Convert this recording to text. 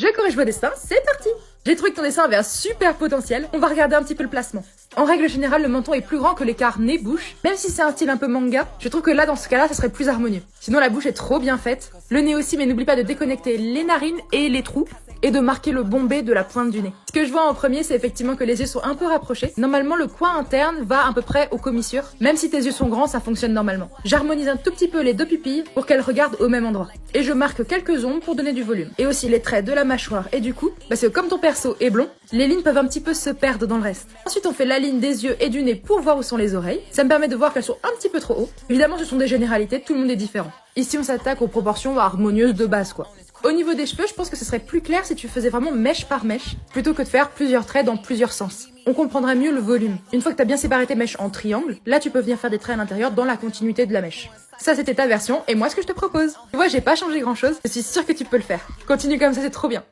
Je corrige vos destins, c'est parti! J'ai trouvé que ton dessin avait un super potentiel, on va regarder un petit peu le placement. En règle générale, le menton est plus grand que l'écart nez-bouche. Même si c'est un style un peu manga, je trouve que là, dans ce cas-là, ça serait plus harmonieux. Sinon, la bouche est trop bien faite. Le nez aussi, mais n'oublie pas de déconnecter les narines et les trous. Et de marquer le bombé de la pointe du nez. Ce que je vois en premier, c'est effectivement que les yeux sont un peu rapprochés. Normalement, le coin interne va à peu près aux commissures. Même si tes yeux sont grands, ça fonctionne normalement. J'harmonise un tout petit peu les deux pupilles pour qu'elles regardent au même endroit. Et je marque quelques ombres pour donner du volume. Et aussi les traits de la mâchoire et du cou, parce que comme ton perso est blond, les lignes peuvent un petit peu se perdre dans le reste. Ensuite, on fait la ligne des yeux et du nez pour voir où sont les oreilles. Ça me permet de voir qu'elles sont un petit peu trop haut. Évidemment, ce sont des généralités, tout le monde est différent. Ici, on s'attaque aux proportions harmonieuses de base, quoi. Au niveau des cheveux, je pense que ce serait plus clair si tu faisais vraiment mèche par mèche, plutôt que de faire plusieurs traits dans plusieurs sens. On comprendra mieux le volume. Une fois que tu as bien séparé tes mèches en triangle, là tu peux venir faire des traits à l'intérieur dans la continuité de la mèche. Ça c'était ta version, et moi ce que je te propose. Tu vois, j'ai pas changé grand chose, je suis sûre que tu peux le faire. Continue comme ça, c'est trop bien.